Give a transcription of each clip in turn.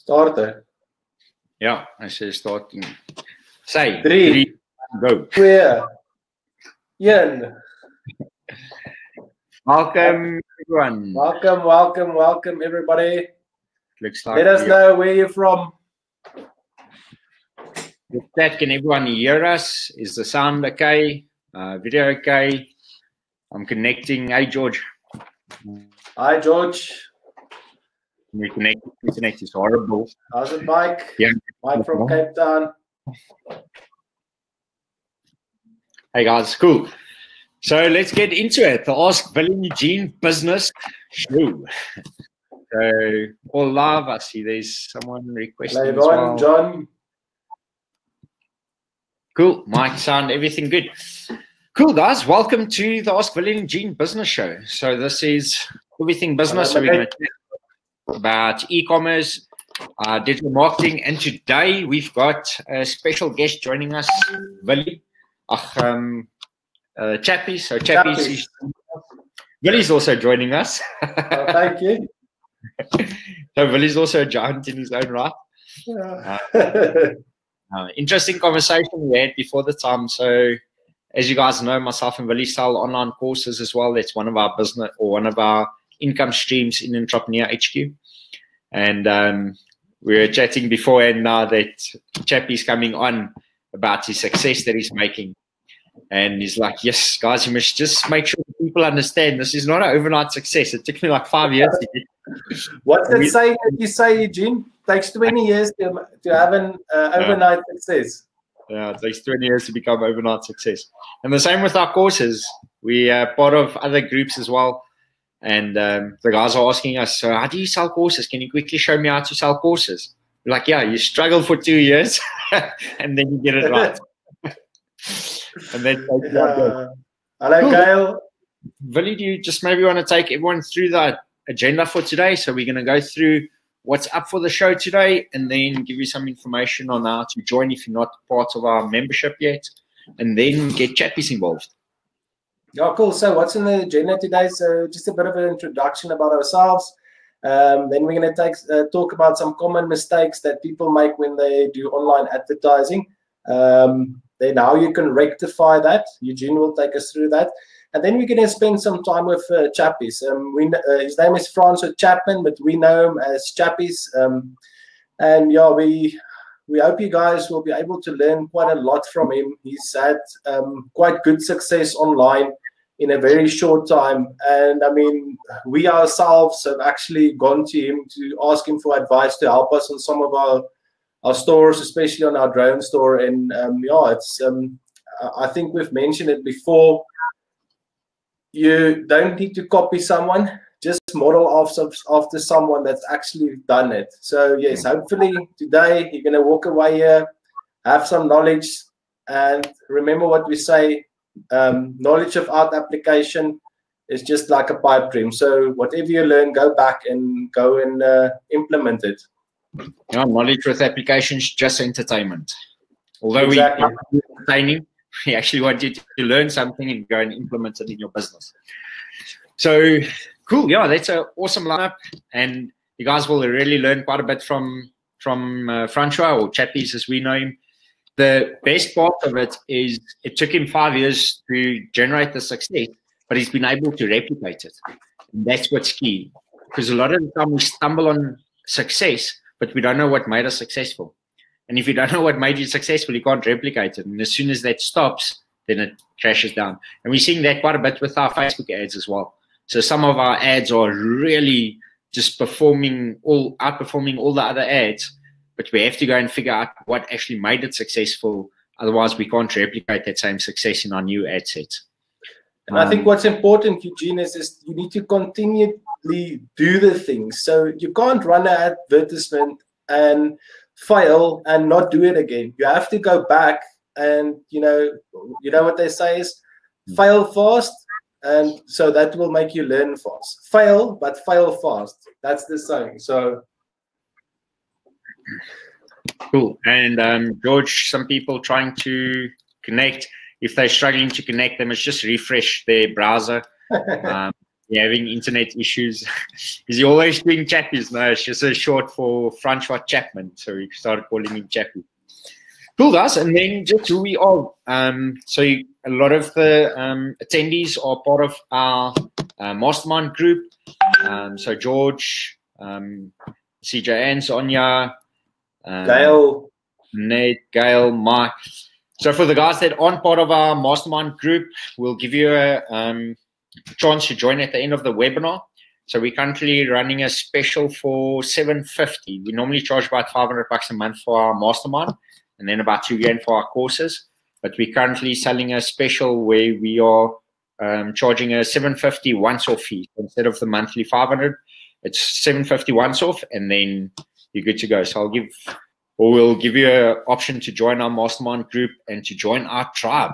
Starten. Ja, hy sê starting. Say 3, go. 2, 1. Welcome everyone. Welcome everybody. Looks like Let us know where you're from. With that, can everyone hear us? Is the sound okay? Video okay? I'm connecting. Hey George. Hi George. We connect. Internet is horrible. How's it, Mike? Yeah. Mike from Cape Town. Hey guys, cool. So let's get into it. The Ask Willie and Eugene Business Show. So all live. I see there's someone requesting as well. John. Cool. Mic, sound, everything good. Cool, guys. Welcome to the Ask Willie and Eugene Business Show. So this is everything business. So we're going to talk about e-commerce, digital marketing, and today we've got a special guest joining us, Willie. Chappies. So Chappies. Willie's also joining us. Oh, thank you. So Willie's also a giant in his own right. Yeah. Interesting conversation we had before the time. So as you guys know, myself and Willie sell online courses as well. That's one of our business or one of our income streams in Entrepreneur HQ. And we were chatting before and now that Chappie's coming on about his success that he's making. And he's like, yes, guys, you must just make sure people understand this is not an overnight success. It took me like 5 years to get. What's that saying that you say, Eugene? It takes 20 years to have an overnight success. Yeah, it takes 20 years to become overnight success. And the same with our courses. We are part of other groups as well. And the guys are asking us, so how do you sell courses? Can you quickly show me how to sell courses? We're like, yeah, you struggle for 2 years and then you get it right. And then hello, Gail. Willie, do you just maybe want to take everyone through the agenda for today? So we're going to go through what's up for the show today and then give you some information on how to join if you're not part of our membership yet, and then get Chappies involved. Yeah, cool. So what's in the agenda today? So just a bit of an introduction about ourselves. Then we're going to talk about some common mistakes that people make when they do online advertising. Then how you can rectify that. Eugene will take us through that. And then we're going to spend some time with Chappies. His name is Francois Chapman, but we know him as Chappies. And yeah, we hope you guys will be able to learn quite a lot from him. He's had quite good success online in a very short time. And I mean, we ourselves have actually gone to him to ask him for advice to help us on some of our stores, especially on our drone store. And yeah, it's I think we've mentioned it before. You don't need to copy someone, just model after someone that's actually done it. So yes, hopefully today you're going to walk away here, have some knowledge, and remember what we say, knowledge without application is just like a pipe dream. So whatever you learn, go back and implement it. Yeah, knowledge with application is just entertainment. Although exactly. We are entertaining, we actually want you to learn something and go and implement it in your business. So cool, yeah, that's an awesome lineup, and you guys will really learn quite a bit from Francois, or Chappies as we know him. The best part of it is it took him 5 years to generate the success, but he's been able to replicate it. And that's what's key, because a lot of the time we stumble on success, but we don't know what made us successful. And if you don't know what made you successful, you can't replicate it. And as soon as that stops, then it crashes down. And we're seeing that quite a bit with our Facebook ads as well. So some of our ads are really just outperforming all the other ads, but we have to go and figure out what actually made it successful. Otherwise, we can't replicate that same success in our new ad sets. And I think what's important, Eugene, is you need to continually do the things. So you can't run an advertisement and fail and not do it again. You have to go back and, you know what they say is fail fast. And so that will make you learn fast. Fail, but fail fast. That's the saying. So cool. And George, some people trying to connect. If they're struggling to connect, they must just refresh their browser. you're having internet issues. Is he always doing Chappies? No, it's just a short for Francois Chapman. So we started calling him Chappies. Cool, guys. And then just who we are. A lot of the attendees are part of our mastermind group. So George, CJ and Sonia, Gail, Nate, Gail, Mike. So for the guys that aren't part of our mastermind group, we'll give you a chance to join at the end of the webinar. So we're currently running a special for $750. We normally charge about $500 a month for our mastermind, and then about $2,000 for our courses. But we're currently selling a special where we are charging a $750 once-off fee instead of the monthly $500. It's $750 once-off, and then you're good to go. So we'll give you an option to join our mastermind group and to join our tribe,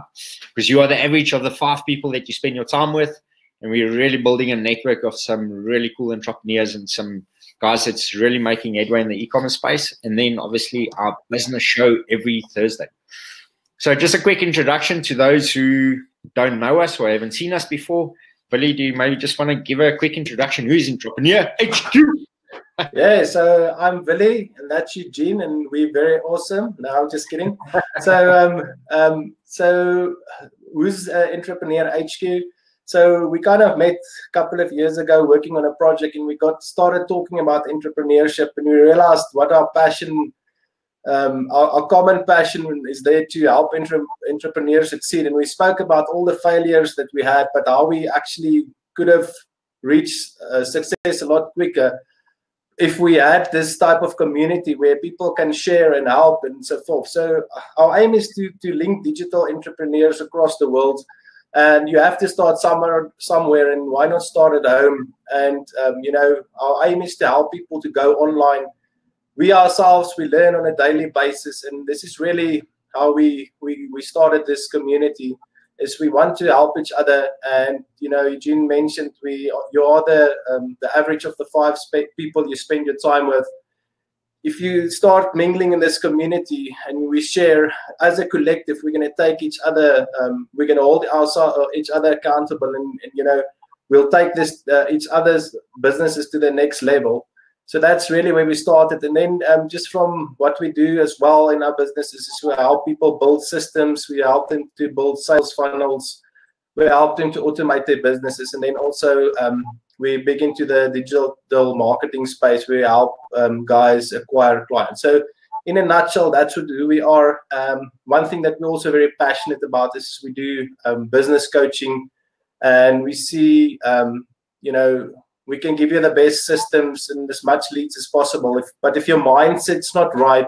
because you are the average of the 5 people that you spend your time with. And we're really building a network of some really cool entrepreneurs and some guys that's really making headway in the e-commerce space. And then obviously our business show every Thursday. So just a quick introduction to those who don't know us or haven't seen us before. Willie, do you maybe just want to give a quick introduction? Who's Entrepreneur HQ? Yeah, so I'm Willie, and that's Eugene, and we're very awesome. No, I'm just kidding. So who's Entrepreneur HQ? So we kind of met a couple of years ago working on a project, and we got started talking about entrepreneurship, and we realized what our passion, our common passion is there to help entrepreneurs succeed. And we spoke about all the failures that we had, but how we actually could have reached success a lot quicker if we had this type of community where people can share and help and so forth. So our aim is to link digital entrepreneurs across the world. And you have to start somewhere, and why not start at home? And, our aim is to help people to go online. We ourselves, we learn on a daily basis, and this is really how we started this community, is we want to help each other. And, Eugene mentioned you are the average of the 5 people you spend your time with. If you start mingling in this community and we share as a collective, we're going to take each other, we're going to hold each other accountable, and we'll take this each other's businesses to the next level. So that's really where we started. And then just from what we do as well in our businesses is we help people build systems, we help them to build sales funnels, we help them to automate their businesses, and then also we're big into the digital marketing space. We help guys acquire clients. So in a nutshell, that's who we are. One thing that we're also very passionate about is we do business coaching, and we see, we can give you the best systems and as much leads as possible. But if your mindset's not right,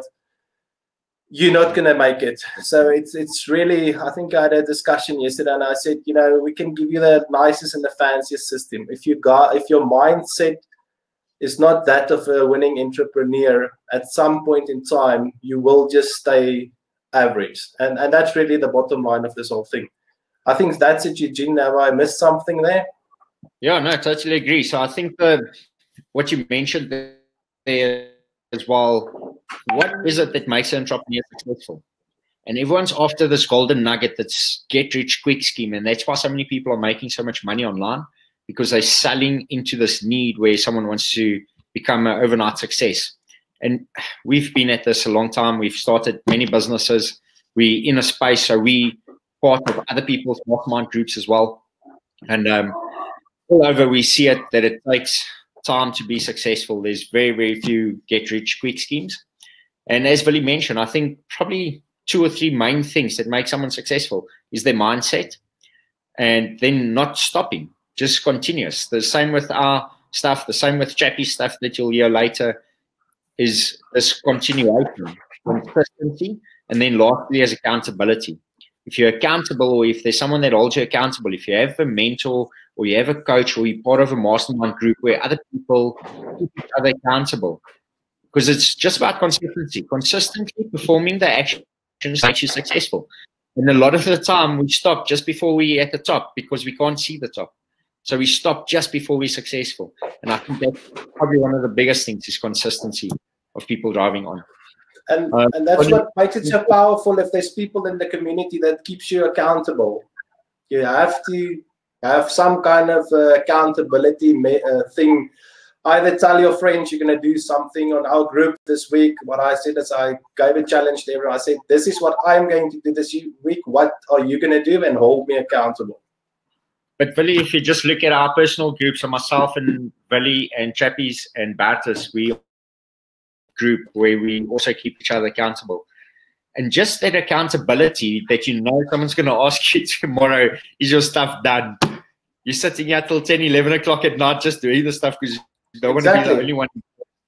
you're not going to make it. So it's really, I think I had a discussion yesterday, and I said, we can give you the nicest and the fanciest system. If your mindset is not that of a winning entrepreneur, at some point in time, you will just stay average. And that's really the bottom line of this whole thing. I think that's it, Eugene. Have I missed something there? Yeah, no, I totally agree. So I think what you mentioned there as well, what is it that makes an entrepreneur successful? And everyone's after this golden nugget that's get rich quick scheme. And that's why so many people are making so much money online, because they're selling into this need where someone wants to become an overnight success. And we've been at this a long time. We've started many businesses. We're in a space, so we part of other people's mastermind groups as well. And all over we see it that it takes time to be successful. There's very, very few get rich quick schemes. And as Willie mentioned, I think probably 2 or 3 main things that make someone successful is their mindset, and then not stopping, just continuous. The same with our stuff, the same with Chappies stuff that you'll hear later, is this continuation, consistency, and then lastly is accountability. If you're accountable, or if there's someone that holds you accountable, if you have a mentor or you have a coach, or you're part of a mastermind group where other people keep each other accountable, because it's just about consistency. Consistently performing the actions makes you successful. And a lot of the time we stop just before we're at the top because we can't see the top. So we stop just before we're successful. And I think that's probably one of the biggest things is consistency of people driving on. And that's what makes it so powerful. If there's people in the community that keeps you accountable, you have to Have some kind of accountability thing. Either tell your friends you're going to do something. On our group this week, what I said is I gave a challenge to everyone. I said, this is what I'm going to do this week. What are you going to do? And hold me accountable. But Willie, if you just look at our personal groups, so myself and Willie and Chappies and Bartus, we group where we also keep each other accountable. And just that accountability that you know someone's going to ask you tomorrow, is your stuff done? You're sitting here till 10, 11 o'clock at night just doing the stuff because you don't want to be the only one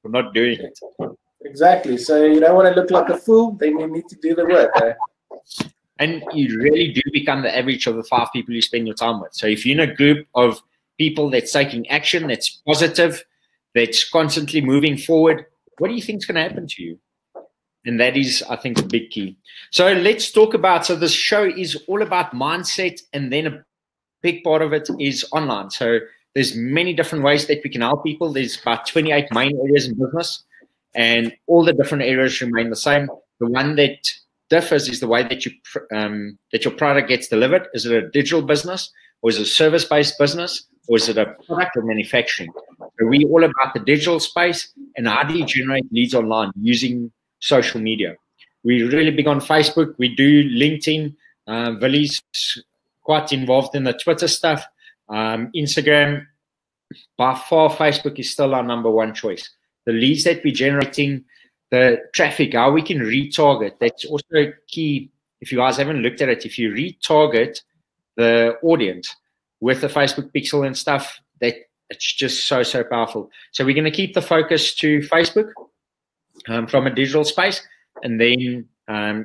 for not doing it. Exactly. So you don't want to look like a fool, then you need to do the work. And you really do become the average of the 5 people you spend your time with. So if you're in a group of people that's taking action, that's positive, that's constantly moving forward, what do you think is going to happen to you? And that is, I think, a big key. So let's talk about, so this show is all about mindset, and then a big part of it is online. So there's many different ways that we can help people. There's about 28 main areas in business, and all the different areas remain the same. The one that differs is the way that you that your product gets delivered. Is it a digital business, or is it a service-based business, or is it a product or manufacturing? So we're all about the digital space, and how do you generate leads online using social media. We're really big on Facebook. We do LinkedIn. Willie's quite involved in the Twitter stuff. Instagram, by far, Facebook is still our #1 choice. The leads that we're generating, the traffic, how we can retarget, that's also key. If you guys haven't looked at it, if you retarget the audience with the Facebook pixel and stuff, that it's just so powerful. So we're going to keep the focus to Facebook from a digital space, and then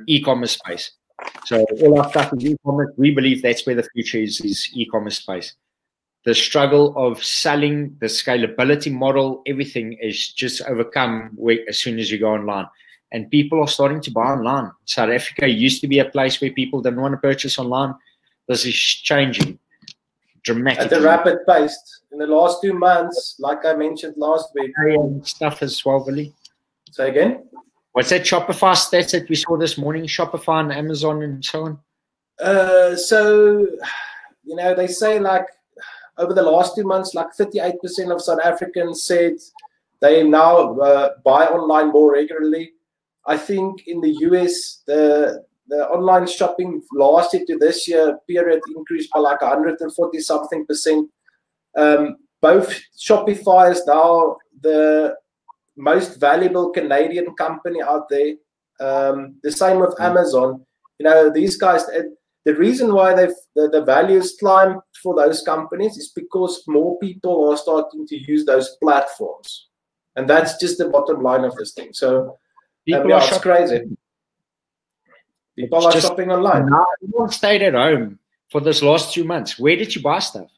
e-commerce space. So all our stuff is e-commerce. We believe that's where the future is e-commerce space. The struggle of selling, the scalability model, everything is just overcome as soon as you go online. And people are starting to buy online. South Africa used to be a place where people didn't want to purchase online. This is changing dramatically. At a rapid pace. In the last 2 months, like I mentioned last week. Stuff as well, Willie. Say again? What's that Shopify stats that we saw this morning? Shopify and Amazon and so on? So, you know, they say like over the last 2 months, like 38% of South Africans said they now buy online more regularly. I think in the US, the online shopping last year to this year period increased by like 140-something%. Both Shopify is now the most valuable Canadian company out there. The same with Amazon. You know, these guys, the reason why the values climbed for those companies is because more people are starting to use those platforms. And that's just the bottom line of this thing. So, it's crazy. People are shopping online. Now, everyone stayed at home for this last 2 months. Where did you buy stuff?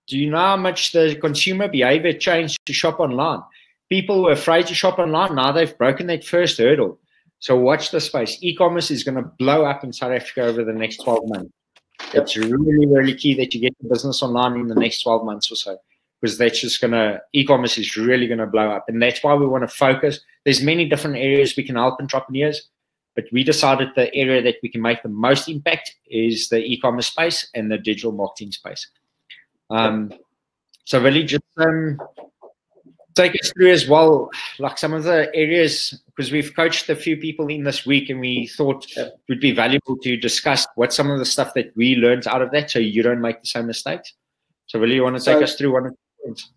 Do you know how much the consumer behavior changed to shop online? People were afraid to shop online. Now they've broken that first hurdle. So watch the space. E-commerce is going to blow up in South Africa over the next 12 months. It's really, really key that you get the business online in the next 12 months or so, because that's just going to, e-commerce is really going to blow up. And that's why we want to focus. There's many different areas we can help entrepreneurs, but we decided the area that we can make the most impact is the e-commerce space and the digital marketing space. So really just take us through as well, like some of the areas, because we've coached a few people in this week and we thought it would be valuable to discuss what some of the stuff that we learned out of that so you don't make the same mistakes. So really, you want to take us through one of the things?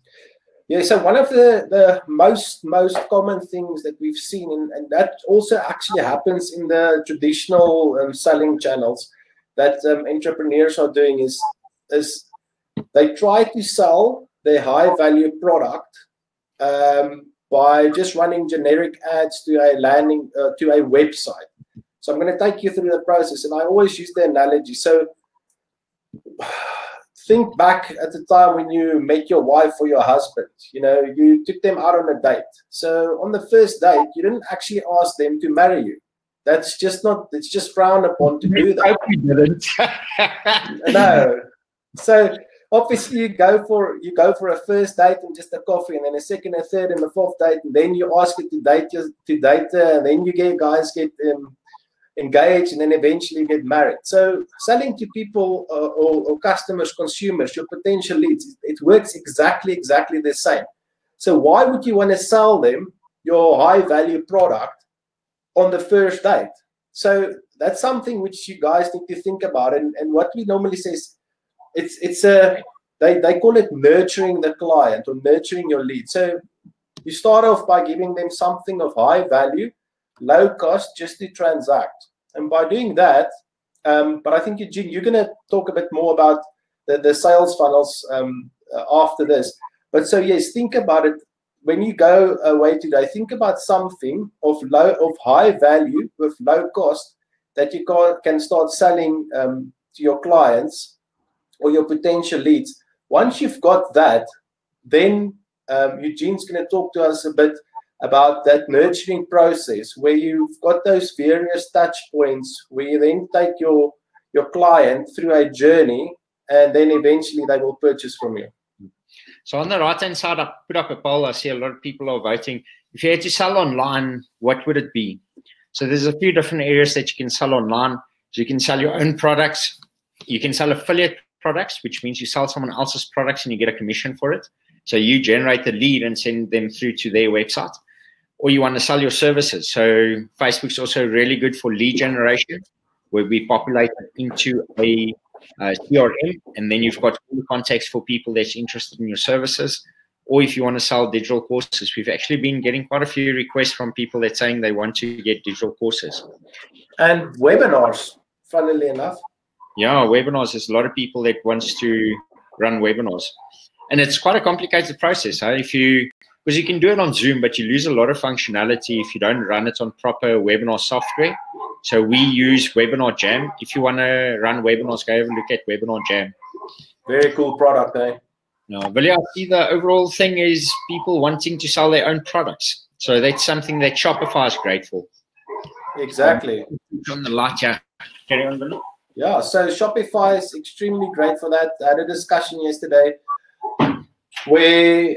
Yeah, so one of the most common things that we've seen, and that also actually happens in the traditional selling channels that entrepreneurs are doing is they try to sell their high value product by just running generic ads to a landing to a website. So I'm going to take you through the process, and I always use the analogy. So think back at the time when you met your wife or your husband. You know, you took them out on a date. So on the first date, you didn't actually ask them to marry you. That's just not. It's just frowned upon to do that. We didn't. No. So obviously you go for a first date and just a coffee, and then a second, a third, and a fourth date, and then you ask her to date her, and then you guys get engage, and then eventually get married. So selling to people or customers, consumers, your potential leads, it works exactly the same. So why would you want to sell them your high value product on the first date? So that's something which you guys need to think about. And what we normally say is they call it nurturing the client or nurturing your lead. So you start off by giving them something of high value, low cost, just to transact. And by doing that, but I think, Eugene, you're going to talk a bit more about the sales funnels after this. But so, yes, think about it. When you go away today, think about something of high value with low cost that you can start selling to your clients or your potential leads. Once you've got that, then Eugene's going to talk to us a bit about that nurturing process where you've got those various touch points where you then take your client through a journey and then eventually they will purchase from you. So on the right-hand side, I put up a poll. I see a lot of people are voting. If you had to sell online, what would it be? So there's a few different areas that you can sell online. So you can sell your own products. You can sell affiliate products, which means you sell someone else's products and you get a commission for it. So you generate the lead and send them through to their website. Or you want to sell your services. So Facebook's also really good for lead generation, where we populate it into a CRM, and then you've got all the contacts for people that's interested in your services. Or if you want to sell digital courses, we've actually been getting quite a few requests from people that saying they want to get digital courses. And webinars, funnily enough. Yeah, webinars. There's a lot of people that wants to run webinars. And it's quite a complicated process. Huh? Because you can do it on Zoom, but you lose a lot of functionality if you don't run it on proper webinar software. So we use Webinar Jam. If you want to run webinars, go have a look at Webinar Jam. Very cool product, eh? No, but yeah, I see the overall thing is people wanting to sell their own products. So that's something that Shopify is great for. Exactly. On the light, yeah. Carry on, Billy. Yeah, so Shopify is extremely great for that. I had a discussion yesterday where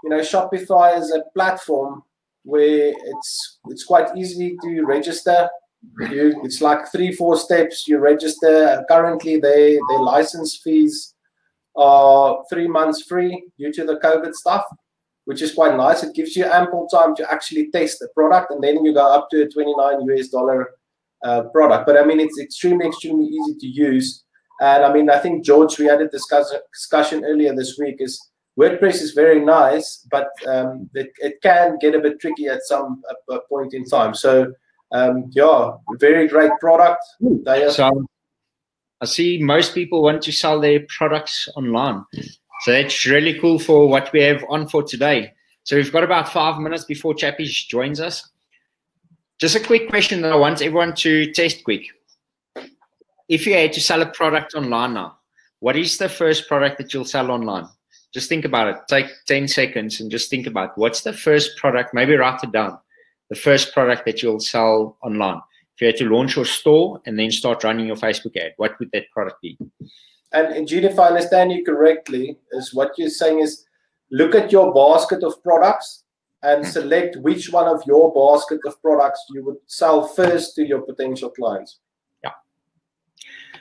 Shopify is a platform where it's quite easy to register. It's like 3-4 steps. You register. Currently, their license fees are 3 months free due to the COVID stuff, which is quite nice. It gives you ample time to actually test the product, and then you go up to a $29 US product. But I mean, it's extremely easy to use. And I mean, I think, George, we had a discussion earlier this week, is WordPress is very nice, but it can get a bit tricky at some point in time. So, yeah, very great product. So I see most people want to sell their products online. So that's really cool for what we have on for today. So we've got about 5 minutes before Chappies joins us. Just a quick question that I want everyone to test quick. If you had to sell a product online now, what is the first product that you'll sell online? Just think about it. Take 10 seconds and just think about what's the first product, maybe write it down, the first product that you'll sell online. If you had to launch your store and then start running your Facebook ad, what would that product be? And Gene, if I understand you correctly, is what you're saying is look at your basket of products and select which one of your basket of products you would sell first to your potential clients. Yeah.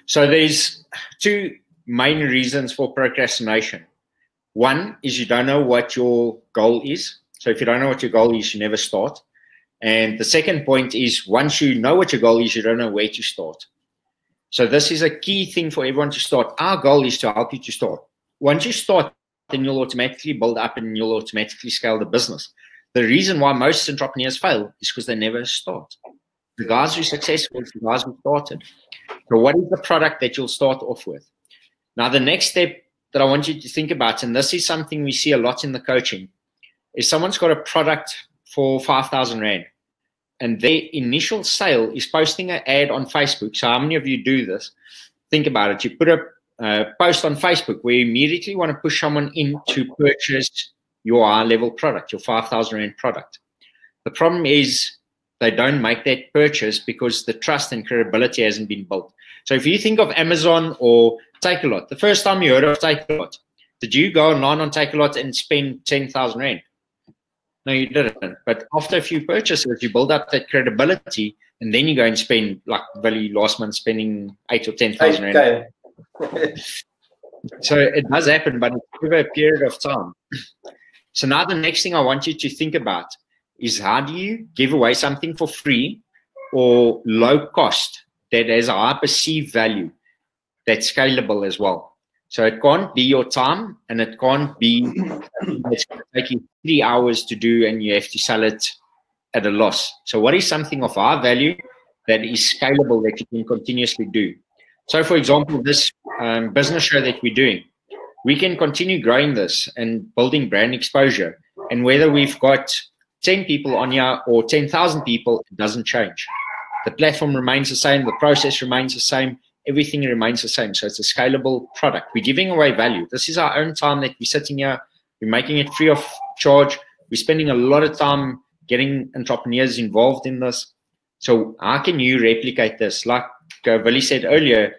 So there's two main reasons for procrastination. One is you don't know what your goal is. So if you don't know what your goal is, you never start. And the second point is once you know what your goal is, you don't know where to start. So this is a key thing for everyone to start. Our goal is to help you to start. Once you start, then you'll automatically build up and you'll automatically scale the business. The reason why most entrepreneurs fail is because they never start. The guys who are successful is the guys who started. So what is the product that you'll start off with? Now, the next step that I want you to think about, and this is something we see a lot in the coaching, is someone's got a product for 5,000 Rand. And their initial sale is posting an ad on Facebook. So how many of you do this? Think about it. You put a post on Facebook where you immediately want to push someone in to purchase your high-level product, your 5,000 Rand product. The problem is they don't make that purchase because the trust and credibility hasn't been built. So if you think of Amazon or Takealot, the first time you heard of Takealot, did you go online on Takealot and spend 10,000 Rand? No, you didn't. But after a few purchases, you build up that credibility, and then you go and spend, like Willie last month, spending 8,000 or 10,000 rand. So it does happen, but it's over a period of time. So now the next thing I want you to think about is, how do you give away something for free or low cost that has a high perceived value that's scalable as well? So it can't be your time, and it can't be it's going to take you 3 hours to do and you have to sell it at a loss. So what is something of high value that is scalable that you can continuously do? So for example, this business show that we're doing, we can continue growing this and building brand exposure. And whether we've got 10 people on here or 10,000 people, it doesn't change. The platform remains the same. The process remains the same. Everything remains the same. So it's a scalable product. We're giving away value. This is our own time that we're sitting here. We're making it free of charge. We're spending a lot of time getting entrepreneurs involved in this. So how can you replicate this? Like Willie said earlier,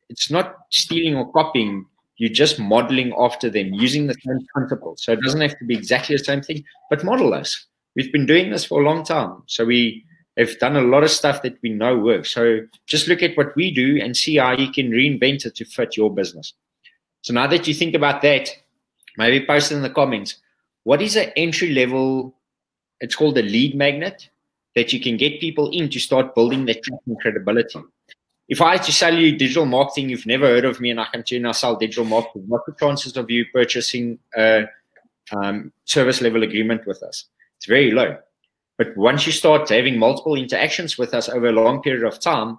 it's not stealing or copying. You're just modeling after them, using the same principles. So it doesn't have to be exactly the same thing, but model us. We've been doing this for a long time. So we have done a lot of stuff that we know works. So just look at what we do and see how you can reinvent it to fit your business. So now that you think about that, maybe post it in the comments. What is an entry level, it's called a lead magnet, that you can get people in to start building their trust and credibility? If I had to sell you digital marketing, you've never heard of me, and I can tell you now sell digital marketing, what are the chances of you purchasing a service level agreement with us? It's very low. But once you start having multiple interactions with us over a long period of time,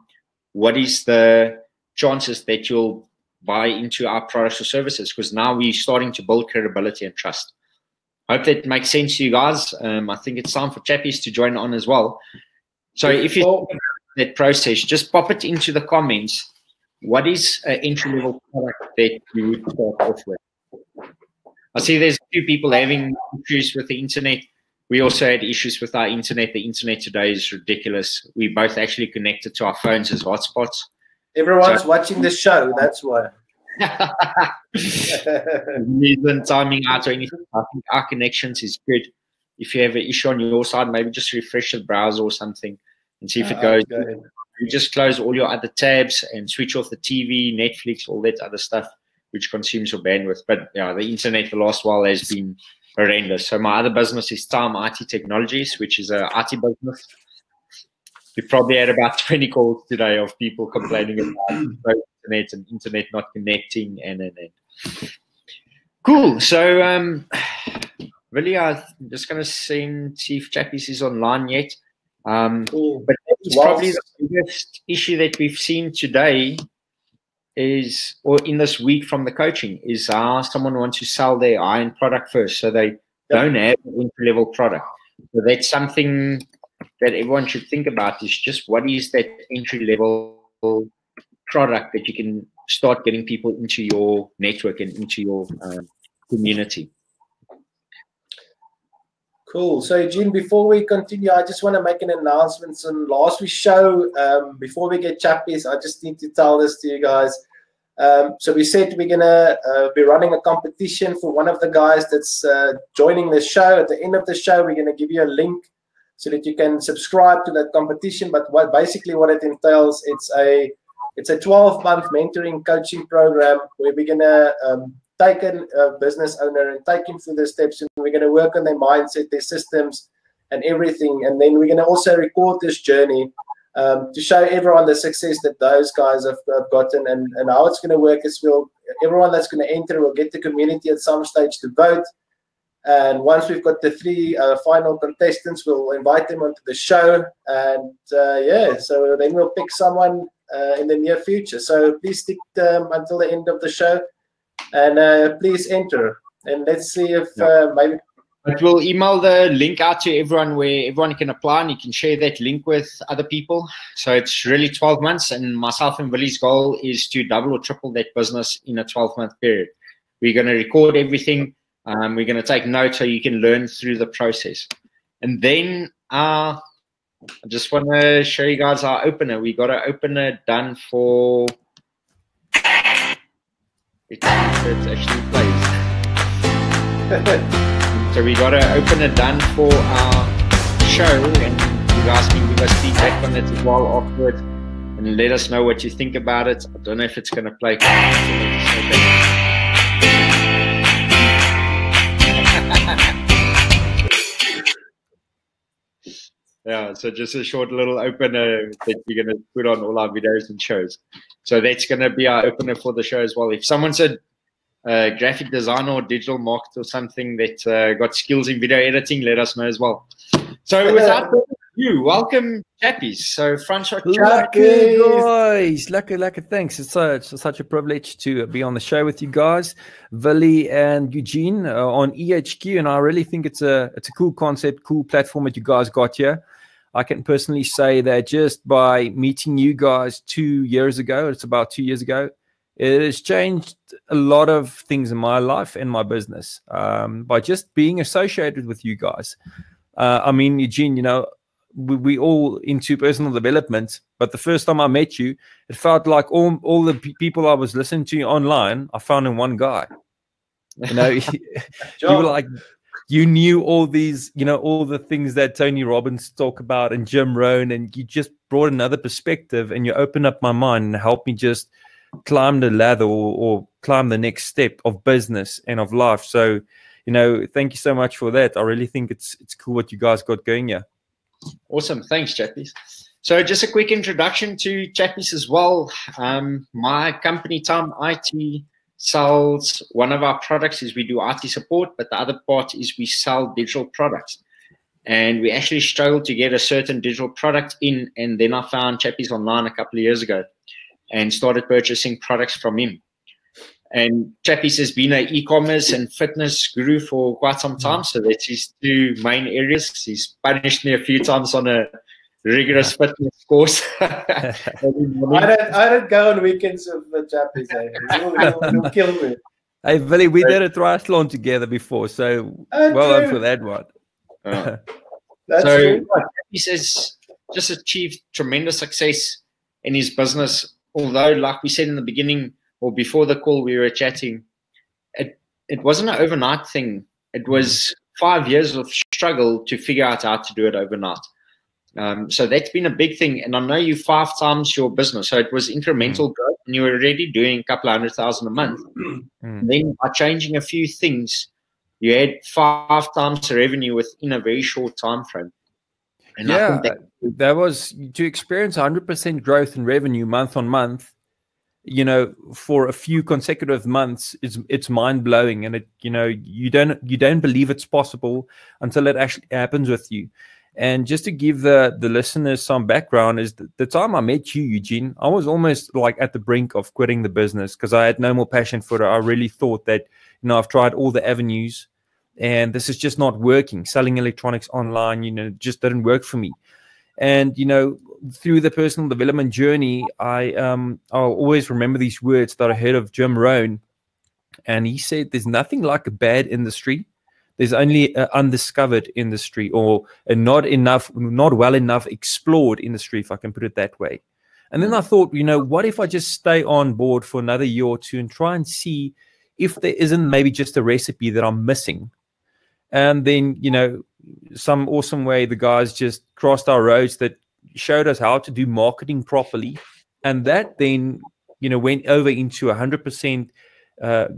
what is the chances that you'll buy into our products or services? Because now we're starting to build credibility and trust. Hope that makes sense to you guys. I think it's time for Chappies to join on as well. So if you that process, just pop it into the comments. What is an entry-level product that you would start off with? I see there's a few people having issues with the internet. We also had issues with our internet. The internet today is ridiculous. We both actually connected to our phones as hotspots. Everyone's watching the show, that's why. Isn't timing out or anything. I think our connections is good. If you have an issue on your side, maybe just refresh the browser or something and see if it goes. You just close all your other tabs and switch off the TV, Netflix, all that other stuff which consumes your bandwidth. But yeah, the internet the last while has been horrendous. So my other business is Time IT Technologies, which is an IT business. We probably had about 20 calls today of people complaining about internet and internet not connecting and. Cool. So really, I'm just going to see if Chappies is online yet. Cool. But it's probably the biggest issue that we've seen today is, or in this week from the coaching, is how someone wants to sell their high-end product first. So they don't have an entry-level product. So that's something that everyone should think about, is just what is that entry-level product that you can start getting people into your network and into your community. Cool. So, Eugene, before we continue, I just want to make an announcement. So last week's show, before we get Chappies, I just need to tell this to you guys. So we said we're going to be running a competition for one of the guys that's joining the show. At the end of the show, we're going to give you a link so that you can subscribe to that competition. But basically what it entails, it's a 12-month mentoring coaching program where we're going to take a business owner and take him through the steps, and we're going to work on their mindset, their systems, and everything. And then we're going to also record this journey to show everyone the success that those guys have gotten. And how it's going to work is everyone that's going to enter will get the community at some stage to vote. And once we've got the 3 final contestants, we'll invite them onto the show. And so then we'll pick someone in the near future. So please stick until the end of the show. And please enter, and let's see if maybe. But we'll email the link out to everyone where everyone can apply, and you can share that link with other people. So it's really 12 months, and myself and Willie's goal is to double or triple that business in a 12-month period. We're going to record everything. We're going to take notes so you can learn through the process. And then I just want to show you guys our opener. We got an opener done for. It actually plays. So we got to open it done for our show, and you guys can give us feedback on it as well afterwards, and let us know what you think about it. I don't know if it's going to play. Yeah, so just a short little opener that we're going to put on all our videos and shows. So that's going to be our opener for the show as well. If someone's a graphic designer or digital marketer or something that got skills in video editing, let us know as well. So without further ado, welcome, Chappies. So Francois, lucky guys, lucky, thanks. It's such a privilege to be on the show with you guys, Willie and Eugene on EHQ, and I really think it's a cool concept, cool platform that you guys got here. I can personally say that just by meeting you guys 2 years ago, it's about 2 years ago, it has changed a lot of things in my life and my business by just being associated with you guys. I mean, Eugene, you know, we all into personal development, but the first time I met you, it felt like all the people I was listening to online, I found in one guy. You know, you were like, you knew all these, you know, all the things that Tony Robbins talk about and Jim Rohn, and you just brought another perspective and you opened up my mind and helped me just climb the ladder or climb the next step of business and of life. So, you know, thank you so much for that. I really think it's cool what you guys got going here. Awesome. Thanks, Chappies. So just a quick introduction to Chappies as well. My company, Time IT, sells, one of our products is we do IT support, but the other part is we sell digital products. And we actually struggled to get a certain digital product in, and then I found Chappies online a couple of years ago and started purchasing products from him. And Chappies has been an e-commerce and fitness guru for quite some time, so that's his two main areas. He's punished me a few times on a rigorous fitness course. I don't go on weekends with the Chappies. You'll kill me. Hey, Willie, we did a triathlon together before, so well done for that one. That's so true. Chappies has just achieved tremendous success in his business, although, like we said in the beginning, or before the call we were chatting, it wasn't an overnight thing. It was 5 years of struggle to figure out how to do it overnight. So that's been a big thing. And I know you 5 times your business. So it was incremental growth, and you were already doing a couple of $100,000 a month. And then by changing a few things, you had 5 times the revenue within a very short time frame. And yeah, that was to experience 100% growth in revenue month on month. You know, for a few consecutive months, it's mind blowing, and you don't believe it's possible until it actually happens with you. And just to give the listeners some background, is the time I met you, Eugene, I was almost like at the brink of quitting the business because I had no more passion for it. I really thought that, you know, I've tried all the avenues and this is just not working. Selling electronics online, you know, just didn't work for me. And, you know, through the personal development journey, I'll always remember these words that I heard of Jim Rohn. And he said, there's nothing like a bad industry. There's only an undiscovered industry, or a not well enough explored industry, if I can put it that way. And then I thought, you know, what if I just stay on board for another year or two and try and see if there isn't maybe just a recipe that I'm missing. And then, you know, some awesome way the guys just crossed our roads that showed us how to do marketing properly. And that then, you know, went over into 100%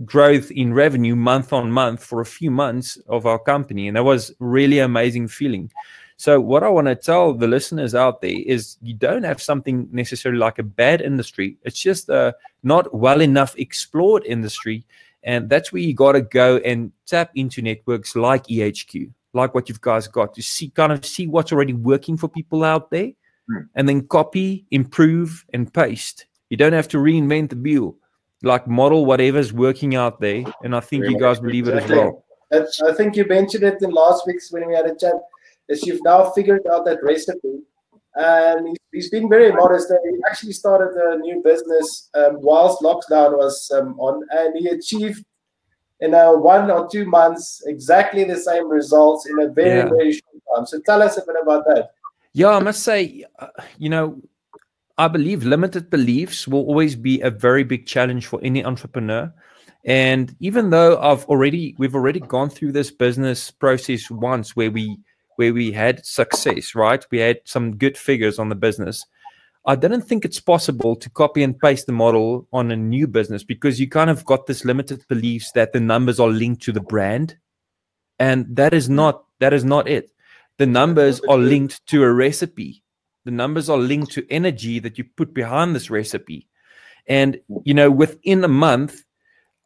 growth in revenue month on month for a few months of our company. And that was really amazing feeling. So what I want to tell the listeners out there is you don't have something necessarily like a bad industry. It's just a not well enough explored industry. And that's where you got to go and tap into networks like EHQ, like what you guys got, to see what's already working for people out there, and then copy, improve, and paste. You don't have to reinvent the wheel. Like model whatever's working out there, and I think you guys believe it as well. I think you mentioned it in last week's when we had a chat. Is you've now figured out that recipe, and he's been very modest. He actually started a new business whilst lockdown was on, and he achieved in 1 or 2 months exactly the same results in a very very short time. So tell us a bit about that. Yeah, I must say, you know, I believe limited beliefs will always be a very big challenge for any entrepreneur. And even though we've already gone through this business process once where we had success, right? We had some good figures on the business. I didn't think it's possible to copy and paste the model on a new business, because you kind of got this limited beliefs that the numbers are linked to the brand. And that is not it. The numbers are linked to a recipe. The numbers are linked to energy that you put behind this recipe. And, you know, within a month,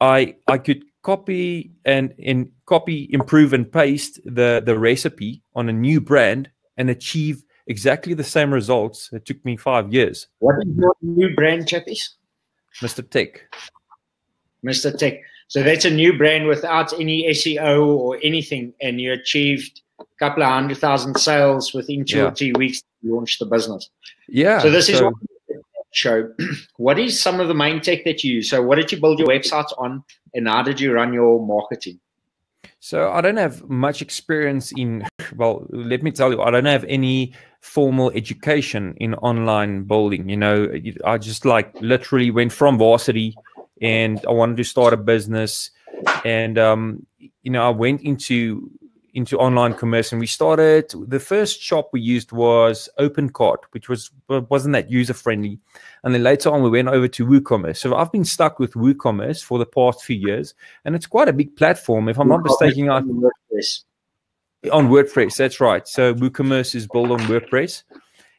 I could copy and improve and paste the recipe on a new brand and achieve exactly the same results. It took me 5 years. What is your new brand, Chappies? Mr. Tech. Mr. Tech. So that's a new brand without any SEO or anything, and you achieved a couple of 100,000 sales within 2 or 3 weeks to launch the business. Yeah. So this is what show. What is some of the main tech that you use? So what did you build your websites on, and how did you run your marketing? So I don't have much experience in, well, let me tell you, I don't have any formal education in online building. You know, I just like literally went from varsity and I wanted to start a business. And, you know, I went into online commerce, and we started, the first shop we used was OpenCart, which wasn't that user friendly. And then later on we went over to WooCommerce. So I've been stuck with WooCommerce for the past few years, and it's quite a big platform. If I'm not mistaken, on WordPress, that's right. So WooCommerce is built on WordPress,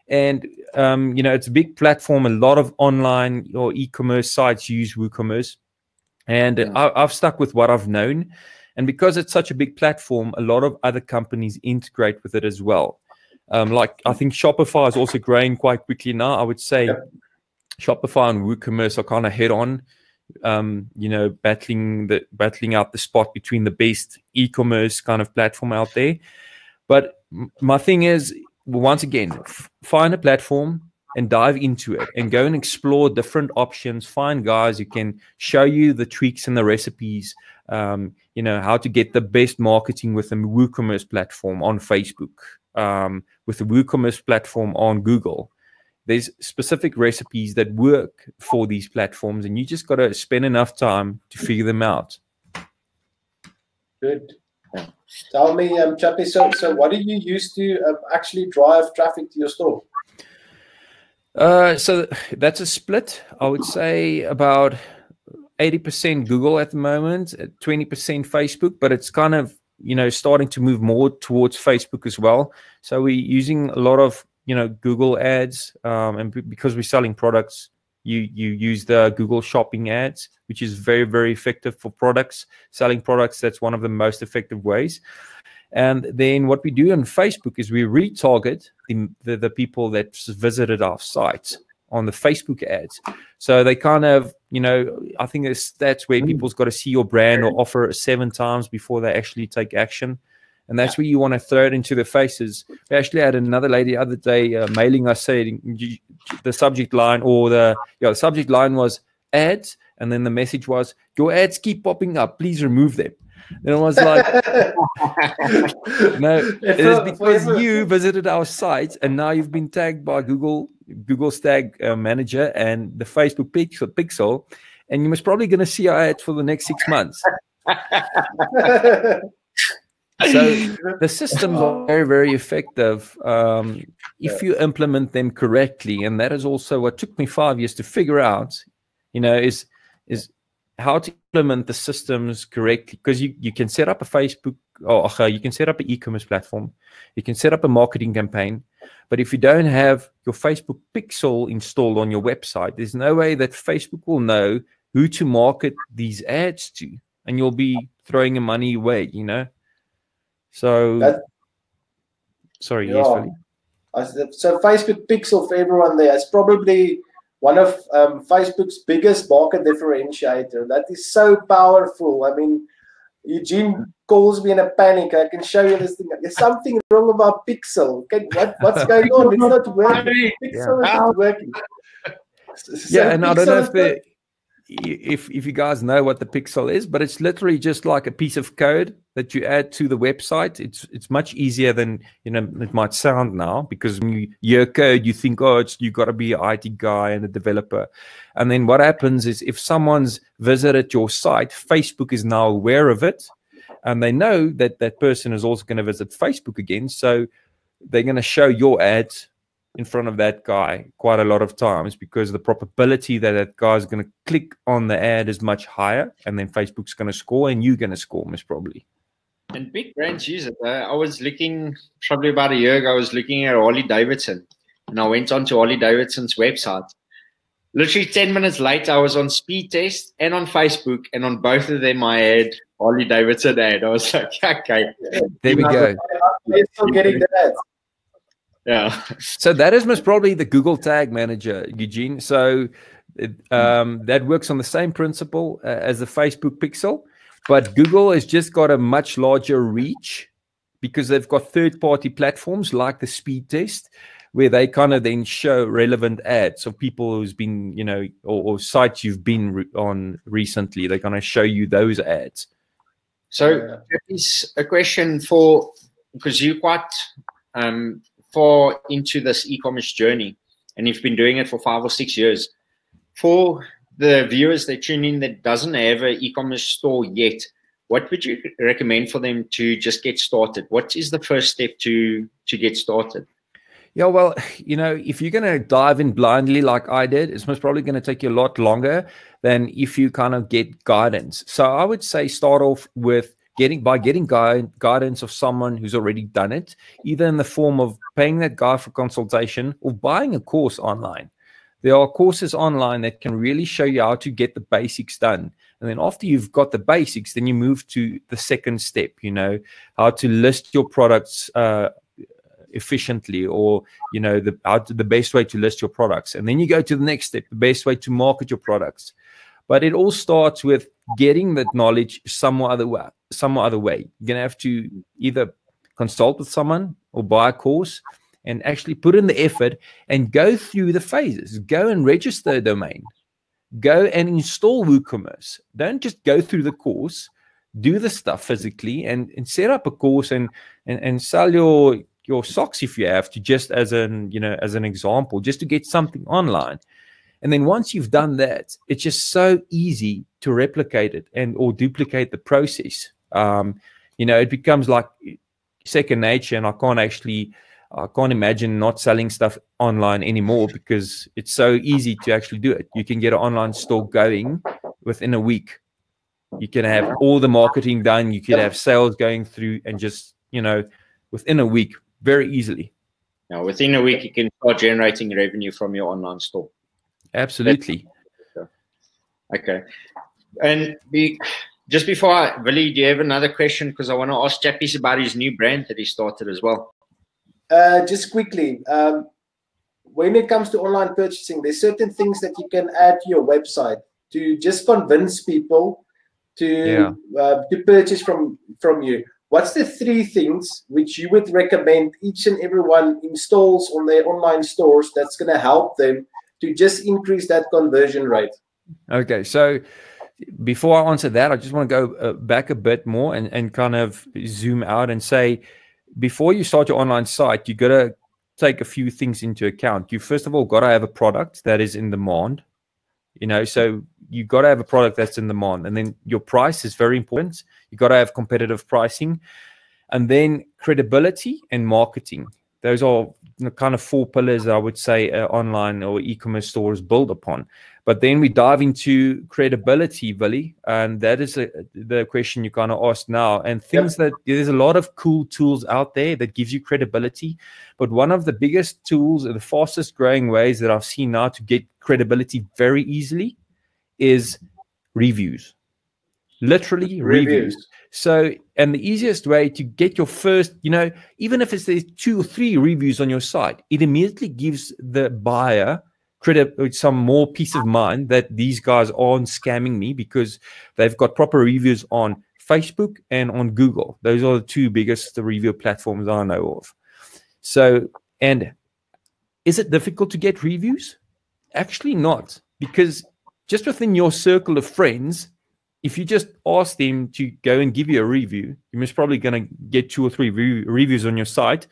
and you know, it's a big platform. A lot of online or e-commerce sites use WooCommerce, and I've stuck with what I've known. And because it's such a big platform, a lot of other companies integrate with it as well. Like I think Shopify is also growing quite quickly now. I would say Shopify and WooCommerce are kind of head on, you know, battling out the spot between the best e-commerce kind of platform out there. But my thing is, once again, find a platform and dive into it and go and explore different options. Find guys who can show you the tweaks and the recipes, you know, how to get the best marketing with the WooCommerce platform on Facebook, with the WooCommerce platform on Google. There's specific recipes that work for these platforms, and you just got to spend enough time to figure them out. Good. Tell me, Chappie, so what do you use to actually drive traffic to your store? So that's a split. I would say about 80% Google at the moment, 20% Facebook, but it's kind of, you know, starting to move more towards Facebook as well. So we're using a lot of, you know, Google ads, and because we're selling products, you use the Google shopping ads, which is very, very effective for products. Selling products, that's one of the most effective ways. And then what we do on Facebook is we retarget the people that visited our site on the Facebook ads. So they kind of, you know, I think there's stats where people's got to see your brand or offer 7 times before they actually take action. And that's where you want to throw it into their faces. We actually had another lady the other day mailing us saying the subject line, or the subject line was ads, and then the message was, your ads keep popping up, please remove them. And I was like, no, it is because you visited our site and now you've been tagged by Google's tag manager and the Facebook pixel, and you're most probably going to see our ads for the next 6 months. So the systems are very, very effective if you implement them correctly. And that is also what took me 5 years to figure out, you know, is how to implement the systems correctly. Because you can set up a Facebook, or you can set up an e-commerce platform, you can set up a marketing campaign, but if you don't have your Facebook pixel installed on your website, there's no way that Facebook will know who to market these ads to, and you'll be throwing your money away, you know. So sorry, yes, Willie. So Facebook pixel, for everyone there, is probably one of Facebook's biggest market differentiator. That is so powerful. I mean, Eugene calls me in a panic. I can show you this thing. There's something wrong about pixel. Okay, what's going on? It's not working. Pixel is not working. So yeah, and I don't know if if you guys know what the pixel is, but it's literally just like a piece of code that you add to the website. It's much easier than, you know, it might sound now, because when you hear code, you think, oh, you got to be an IT guy and a developer. And then what happens is, if someone's visited your site, Facebook is now aware of it, and they know that that person is also going to visit Facebook again. So they're going to show your ads in front of that guy quite a lot of times, because the probability that that guy is going to click on the ad is much higher, and then Facebook's going to score and you're going to score most probably. And big brands use it. I was looking probably about a year ago, I was looking at Harley Davidson, and I went on to Harley Davidson's website. Literally 10 minutes later, I was on speed test and on Facebook, and on both of them I had Harley Davidson ad. I was like, okay. There we go. They're still getting the ads. Yeah. So that is most probably the Google Tag Manager, Eugene. So that works on the same principle as the Facebook pixel, but Google has just got a much larger reach, because they've got third-party platforms like the speed test, where they kind of then show relevant ads of people who's been, you know, or sites you've been on recently. They're going to show you those ads. So is a question for, because you're quite far into this e-commerce journey, and you've been doing it for 5 or 6 years. For the viewers that tune in that doesn't have an e-commerce store yet, what would you recommend for them to just get started? What is the first step to get started? Yeah, well, you know, if you're going to dive in blindly like I did, it's most probably going to take you a lot longer than if you kind of get guidance. So I would say start off with getting guidance of someone who's already done it, either in the form of paying that guy for consultation or buying a course online. There are courses online that can really show you how to get the basics done. And then after you've got the basics, then you move to the second step, you know, how to list your products efficiently, or, you know, the best way to list your products. And then you go to the next step, the best way to market your products. But it all starts with getting that knowledge some other way. You're going to have to either consult with someone or buy a course and actually put in the effort and go through the phases. Go and register a domain. Go and install WooCommerce. Don't just go through the course. Do the stuff physically and set up a course and sell your socks if you have to, just as an example, just to get something online. And then once you've done that, it's just so easy to replicate it or duplicate the process. You know, it becomes like second nature, and I can't imagine not selling stuff online anymore, because it's so easy to actually do it. You can get an online store going within a week. You can have all the marketing done. You can have sales going through, and just, you know, within a week, very easily. Now, within a week, you can start generating revenue from your online store. Absolutely. Okay. And just before Willie, do you have another question? Because I want to ask Chappies about his new brand that he started as well. Just quickly, when it comes to online purchasing, there's certain things that you can add to your website to just convince people to purchase from you. What's the 3 things which you would recommend each and everyone installs on their online stores that's going to help them to just increase that conversion rate? Okay, so before I answer that, I just want to go back a bit more and kind of zoom out and say, before you start your online site, you got to take a few things into account. You first of all got to have a product that is in demand. You know, so you got to have a product that's in demand, and then your price is very important. You got to have competitive pricing, and then credibility and marketing. Those are kind of 4 pillars I would say online or e-commerce stores build upon. But then we dive into credibility, Willie, and that is the question you kind of asked now. And things that there's a lot of cool tools out there that gives you credibility. But one of the biggest tools and the fastest growing ways that I've seen now to get credibility very easily is reviews. Literally reviews. So, and the easiest way to get your first, you know, even if it's 2 or 3 reviews on your site, it immediately gives the buyer some more peace of mind that these guys aren't scamming me, because they've got proper reviews on Facebook and on Google. Those are the 2 biggest review platforms I know of. So, and is it difficult to get reviews? Actually not, because just within your circle of friends, if you just ask them to go and give you a review, you're most probably going to get 2 or 3 reviews on your site,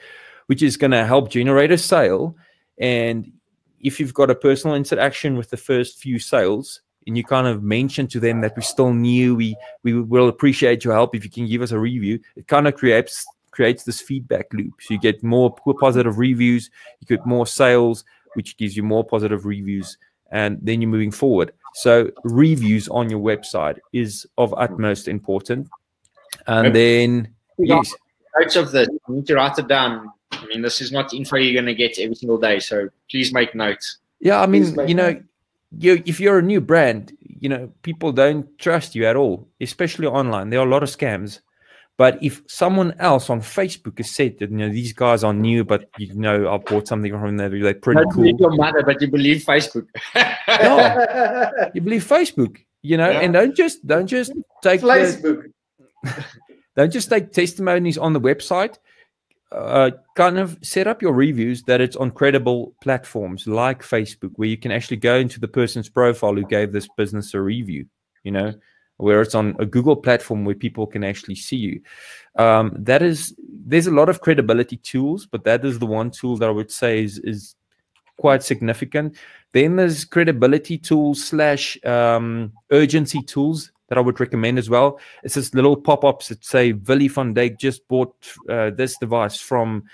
which is going to help generate a sale. And if you've got a personal interaction with the first few sales, and you kind of mention to them that we're still new, we will appreciate your help if you can give us a review, it kind of creates this feedback loop. So you get more positive reviews, you get more sales, which gives you more positive reviews, and then you're moving forward. So reviews on your website is of utmost importance. And then, yes. Notes of this, you need to write it down. I mean, this is not info you're going to get every single day, so please make notes. Yeah, I mean, if you're a new brand, people don't trust you at all, especially online. There are a lot of scams. But if someone else on Facebook has said that, these guys are new, but I bought something from them, they're pretty cool. You believe your mother, but you believe Facebook. No, you believe Facebook, and don't just take Facebook. Don't just take testimonies on the website. Kind of set up your reviews that it's on credible platforms like Facebook, where you can actually go into the person's profile who gave this business a review, where it's on a Google platform where people can actually see you. There's a lot of credibility tools, but that is the one tool that I would say is quite significant. Then there's credibility tools / urgency tools that I would recommend as well. It's just little pop-ups that say Willie van Dijk just bought this device from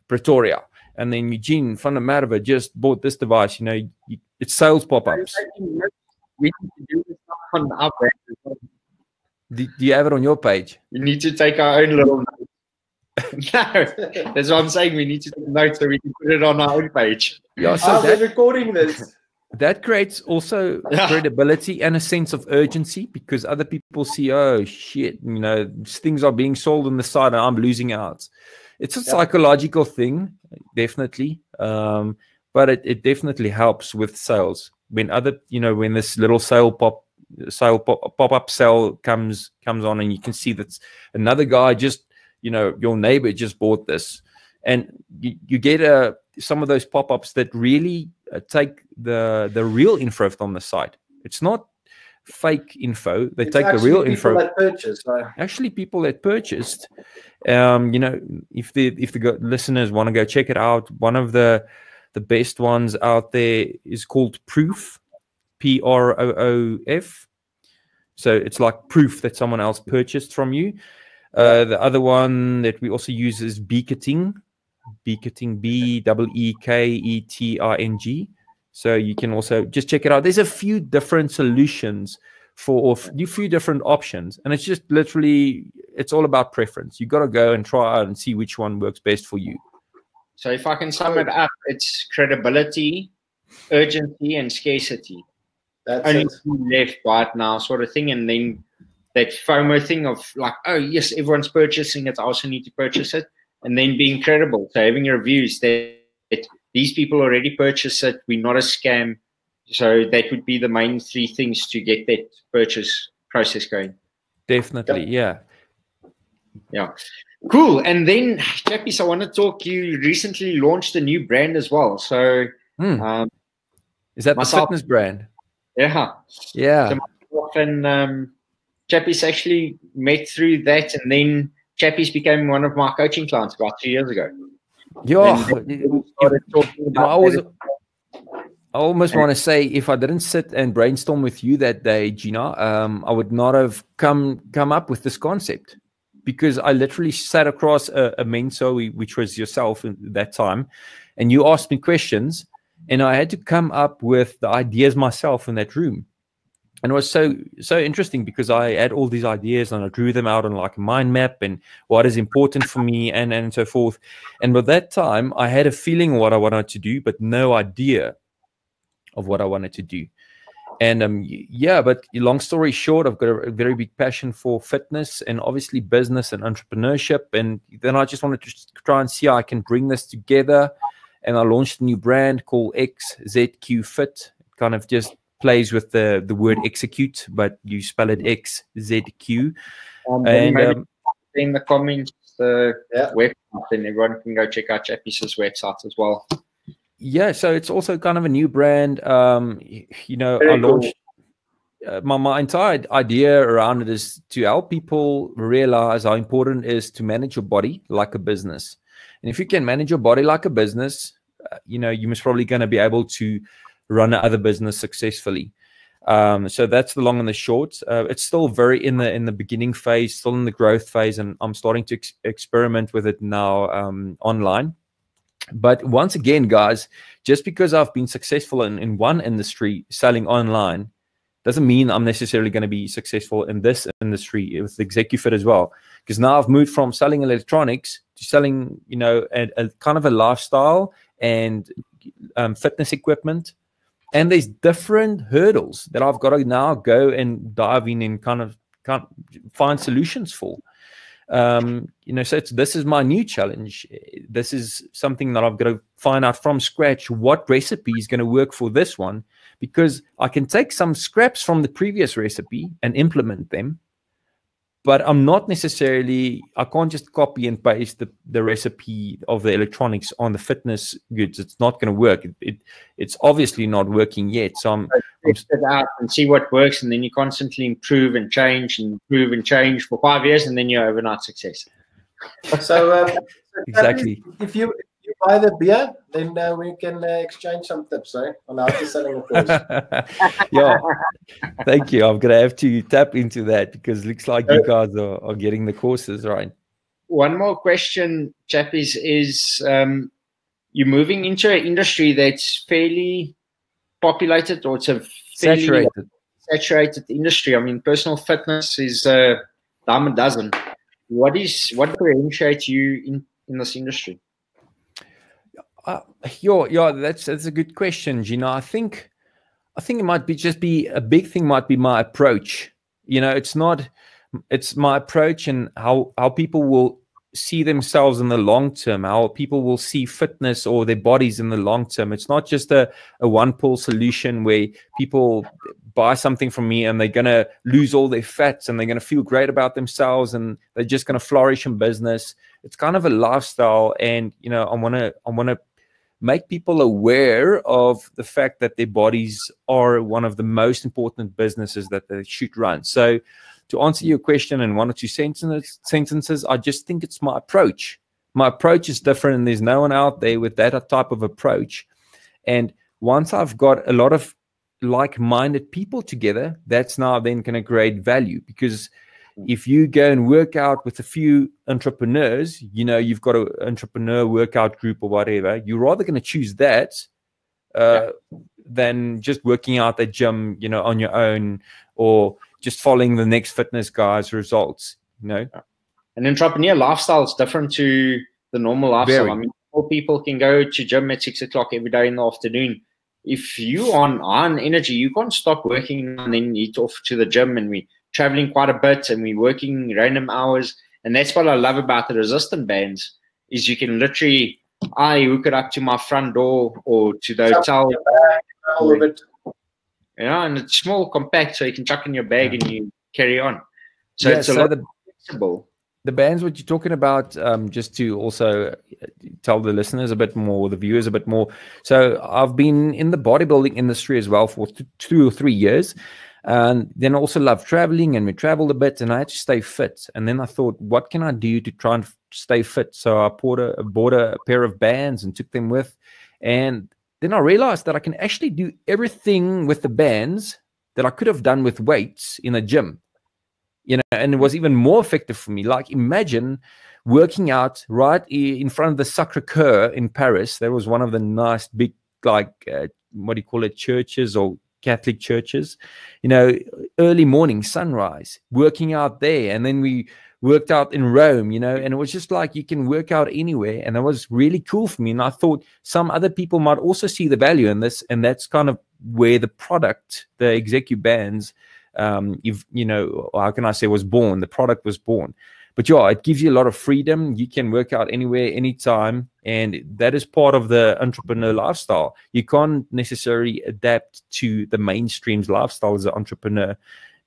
Pretoria, and then Eugene van der Merwe just bought this device. It's sales pop-ups. We need to do this on our brand. Do you have it on your page? We need to take our own little notes. No, that's what I'm saying. We need to take notes so we can put it on our own page. Yeah, so we're recording this. That creates also credibility and a sense of urgency, because other people see, oh shit, things are being sold on the side and I'm losing out. It's a psychological thing, definitely, but it definitely helps with sales. When when this little pop-up sale comes on, and you can see that another guy just, your neighbor just bought this, and you get some of those pop-ups that really take the real info on the site. It's not fake info. They take the real info. That purchased, right? Actually, people that purchased. If the listeners want to go check it out, one of the best ones out there is called Proof, Proof. So it's like proof that someone else purchased from you. The other one that we also use is Beeketing, Beeketting. So you can also just check it out. There's a few different solutions for a few different options, and it's just literally, it's all about preference. You got to go and try out and see which one works best for you. So if I can sum it up, it's credibility, urgency, and scarcity. That's only left right now, sort of thing. And then that FOMO thing of like, oh yes, everyone's purchasing it, I also need to purchase it. And then being credible, so having reviews that these people already purchased it, we're not a scam. So that would be the main 3 things to get that purchase process going. Definitely, yeah. Cool. And then, Chappies, I want to talk, you recently launched a new brand as well. So is that the fitness brand? Yeah. So myself and Chappies actually met through that, and then Chappies became one of my coaching clients about 2 years ago. I almost want to say, if I didn't sit and brainstorm with you that day, Gina, I would not have come up with this concept, because I literally sat across a mentor, which was yourself at that time, and you asked me questions, and I had to come up with the ideas myself in that room. And it was so interesting, because I had all these ideas and I drew them out on like a mind map and what is important for me and so forth. And by that time, I had a feeling of what I wanted to do, but no idea of what I wanted to do. And but long story short, I've got a very big passion for fitness and obviously business and entrepreneurship. And then I just wanted to try and see how I can bring this together. And I launched a new brand called xzqfit. It kind of just plays with the word execute, but you spell it XZQ. And in the comments, the website, and everyone can go check out Chappies' website as well. Yeah, so it's also kind of a new brand. I launched my entire idea around it is to help people realize how important it is to manage your body like a business. And if you can manage your body like a business, you're most probably going to be able to run another business successfully. So that's the long and the short. It's still very in the beginning phase, still in the growth phase, and I'm starting to experiment with it now online. But once again, guys, just because I've been successful in one industry selling online doesn't mean I'm necessarily going to be successful in this industry with xzqfit as well. Because now I've moved from selling electronics to selling, a kind of a lifestyle and fitness equipment. And there's different hurdles that I've got to now go and dive in and kind of find solutions for. So this is my new challenge. This is something that I've got to find out from scratch what recipe is going to work for this one, because I can take some scraps from the previous recipe and implement them, but I'm not necessarily, I can't just copy and paste the recipe of the electronics on the fitness goods. It's not going to work. It's obviously not working yet. So I'm test it out and see what works, and then you constantly improve and change for 5 years, and then you're overnight success. So exactly. If you buy the beer, then we can exchange some tips on how to sell a course. Yeah, thank you. I'm gonna have to tap into that, because it looks like you guys are getting the courses right. One more question, Chappies, is you're moving into an industry that's fairly populated, or it's a fairly saturated industry. I mean, personal fitness is a dime a dozen. What differentiates you in this industry? That's a good question, Gina. I think it might be a big thing might be my approach. It's my approach and how people will see themselves in the long term, how people will see fitness or their bodies in the long term. It's not just a one-pill solution where people buy something from me and they're going to lose all their fats and they're going to feel great about themselves and they're just going to flourish in business. It's kind of a lifestyle, and I want to make people aware of the fact that their bodies are one of the most important businesses that they should run. So to answer your question in one or two sentences, I just think it's my approach. My approach is different, and there's no one out there with that type of approach. And once I've got a lot of like-minded people together, that's now then going to create value. Because if you go and work out with a few entrepreneurs, you've got an entrepreneur workout group or whatever, you're rather going to choose that than just working out at gym, on your own, or just following the next fitness guy's results. An entrepreneur lifestyle is different to the normal lifestyle. I mean, more people can go to gym at 6 o'clock every day in the afternoon. If you are on energy, you can't stop working and then you off to the gym, and we traveling quite a bit and we're working random hours. And that's what I love about the resistant bands, is you can literally, hook it up to my front door or to the hotel. And it's small, compact, so you can chuck in your bag and you carry on. So it's a lot flexible. The bands what you're talking about, just to also tell the listeners a bit more, the viewers a bit more. So I've been in the bodybuilding industry as well for 2 or 3 years. And then also love traveling, and we traveled a bit, and I had to stay fit. And then I thought, what can I do to try and stay fit? So I bought a pair of bands and took them with. And then I realized that I can actually do everything with the bands that I could have done with weights in a gym. And it was even more effective for me. Like, imagine working out right in front of the Sacré-Cœur in Paris. There was one of the nice big, churches or Catholic churches, early morning sunrise, working out there. And then we worked out in Rome, and it was just like, you can work out anywhere. And that was really cool for me. And I thought some other people might also see the value in this. And that's kind of where the product, the xzq bands, how can I say, was born. The product was born. But it gives you a lot of freedom. You can work out anywhere, anytime. And that is part of the entrepreneur lifestyle. You can't necessarily adapt to the mainstream's lifestyle as an entrepreneur,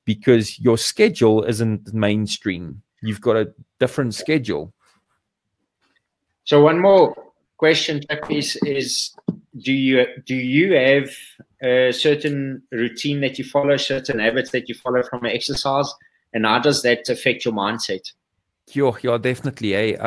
because your schedule isn't mainstream. You've got a different schedule. So one more question, Chappies, is do you have a certain routine that you follow, certain habits that you follow from an exercise, and how does that affect your mindset? Yeah, definitely.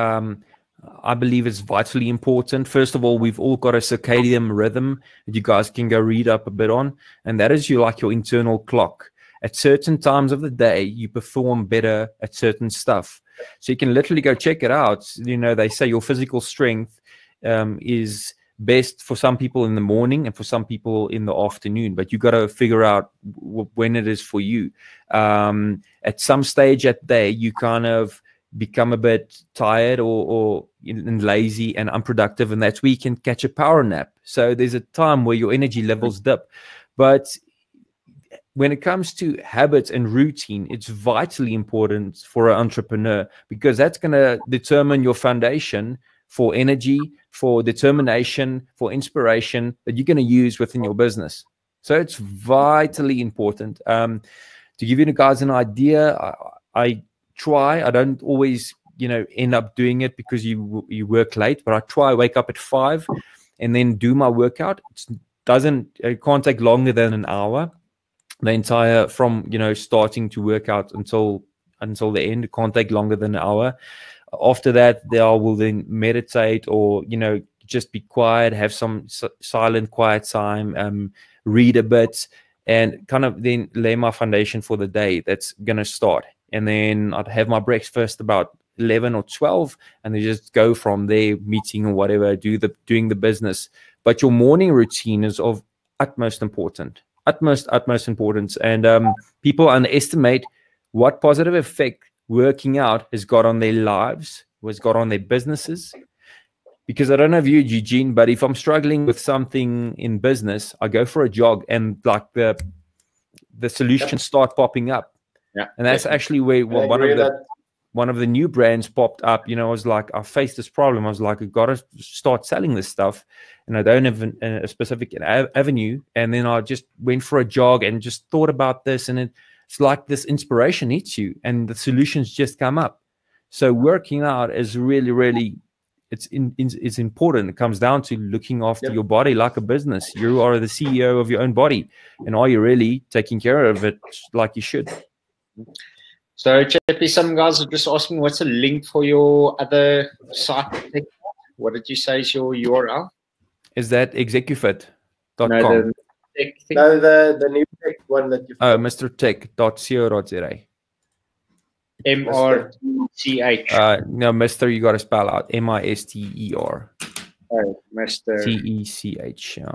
I believe it's vitally important. First of all, we've all got a circadian rhythm that you guys can go read up a bit on, and that is your internal clock. At certain times of the day, you perform better at certain stuff. So you can literally go check it out. They say your physical strength is best for some people in the morning and for some people in the afternoon, but you got to figure out when it is for you. At some stage at day, you kind of become a bit tired or lazy and unproductive, and that's where you can catch a power nap. So there's a time where your energy levels dip. But when it comes to habits and routine, it's vitally important for an entrepreneur, because that's going to determine your foundation for energy, for determination, for inspiration that you're going to use within your business. So it's vitally important. To give you guys an idea, I don't always end up doing it because you work late, but I try wake up at 5 and then do my workout. It can't take longer than an hour. The entire from starting to work out until the end, it can't take longer than an hour. After that, I will then meditate or just be quiet, have some silent quiet time, read a bit, and kind of then lay my foundation for the day that's gonna start. And then I'd have my breakfast about 11 or 12, and then just go from there, meeting or whatever, doing the business. But your morning routine is of utmost importance. And people underestimate what positive effect working out has got on their lives, has got on their businesses. Because I don't know if you, Eugene, but if I'm struggling with something in business, I go for a jog, and like the solutions start popping up. Yeah, and that's actually where one of the new brands popped up. I was like, I faced this problem. I was like, I got to start selling this stuff, and I don't have a specific avenue. And then I just went for a jog and just thought about this, and it's like this inspiration hits you, and the solutions just come up. So working out is really, really, it's important. It comes down to looking after your body like a business. You are the CEO of your own body, and are you really taking care of it like you should? So, Chappies, some guys are just asking, what's a link for your other site? What did you say is your URL? Is that xzqfit.com? No, the new tech one that you. Oh, mrtech.co.za. M-R-C-H. No, Mr. You got to spell out M-I-S-T-E-R. Oh, Mr. T-E-C-H. Yeah.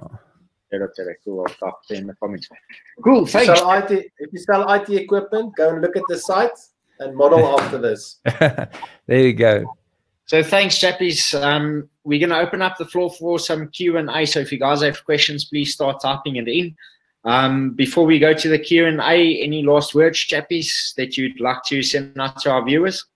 Cool. I'll talk in the comments. Cool, thanks. If you sell IT equipment, go and look at the site and model after this. There you go. So thanks, Chappies. We're going to open up the floor for some Q&A. So if you guys have questions, please start typing it in. Before we go to the Q&A, any last words, Chappies, that you'd like to send out to our viewers?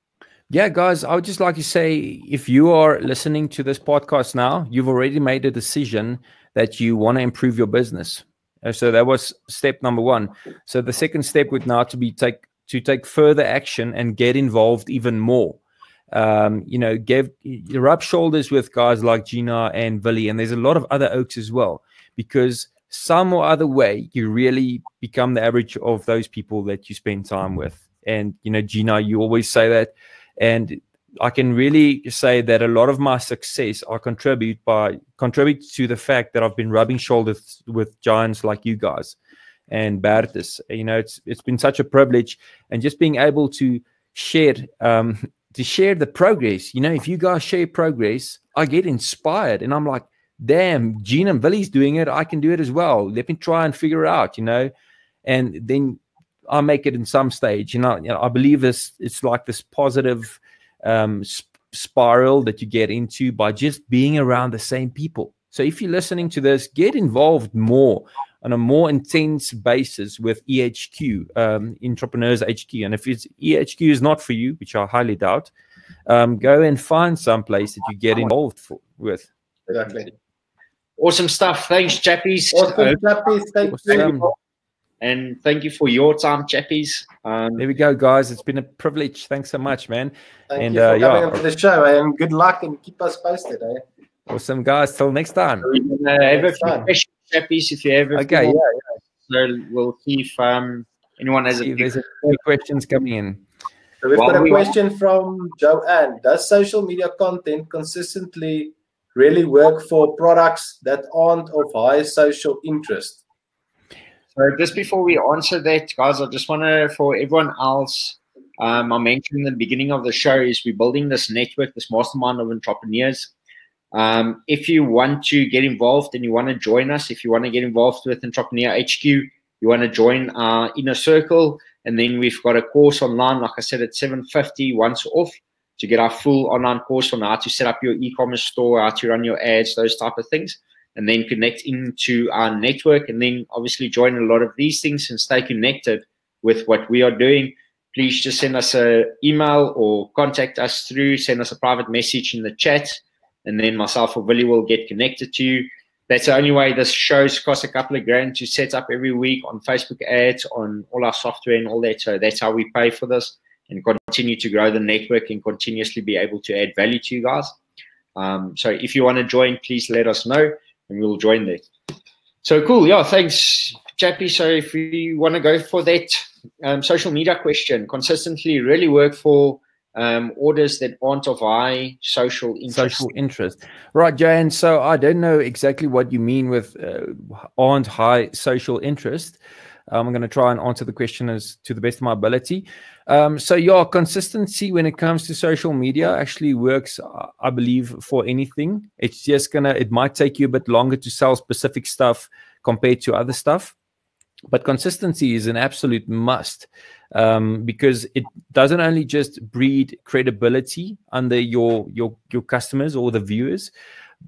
Yeah, guys, I would just like to say, if you are listening to this podcast now, you've already made a decision that you want to improve your business. So that was step number 1. So the second step would now to take further action and get involved even more. Rub shoulders with guys like Gina and Willie, and there's a lot of other oaks as well, because some or other way you really become the average of those people that you spend time with. And Gina, you always say that, and I can really say that a lot of my success I contribute to the fact that I've been rubbing shoulders with giants like you guys and Bertus. It's been such a privilege, and just being able to share the progress. If you guys share progress, I get inspired, and I'm like, damn, Gene and Willie's doing it, I can do it as well. Let me try and figure it out, and then I make it in some stage. I believe it's like this positive spiral that you get into by just being around the same people. So if you're listening to this, get involved more on a more intense basis with EHQ, Entrepreneurs HQ. And if EHQ is not for you, which I highly doubt, go and find some place that you get involved with. Exactly. Awesome stuff. Thanks, Chappies. Awesome, Chappies. Thank you. And thank you for your time, Chappies. There we go, guys. It's been a privilege. Thanks so much, man. Thank you for coming onto the show, and good luck, and keep us posted. Awesome, guys. Till next time. We're going to have a few questions Chappies, if you have a Okay, few more. yeah. So we'll see if anyone has See if there's a few questions coming in. So we've got a question from Joanne. Does social media content consistently really work for products that aren't of high social interest? So just before we answer that, guys, I just want to, for everyone else, I mentioned in the beginning of the show, is we're building this network, this mastermind of entrepreneurs. If you want to get involved and you want to join us, if you want to get involved with Entrepreneur HQ, you want to join our inner circle, and then we've got a course online, like I said, at $750 once off to get our full online course on how to set up your e-commerce store, how to run your ads, those type of things, and then connect into our network, and then obviously join a lot of these things and stay connected with what we are doing. Please just send us an email or contact us through, send us a private message in the chat, and then myself or Willie will get connected to you. That's the only way. This shows cost a couple of grand to set up every week on Facebook ads, on all our software and all that. So that's how we pay for this and continue to grow the network and continuously be able to add value to you guys. So if you want to join, please let us know and we'll join that. So cool. Yeah, thanks, Chappie. So if you want to go for that social media question, consistently really work for orders that aren't of high social interest. Right, Jan. So I don't know exactly what you mean with aren't high social interest. I'm going to try and answer the question as to the best of my ability. So your consistency when it comes to social media actually works, I believe, for anything. It's just it might take you a bit longer to sell specific stuff compared to other stuff. But consistency is an absolute must, because it doesn't only just breed credibility under your customers or the viewers,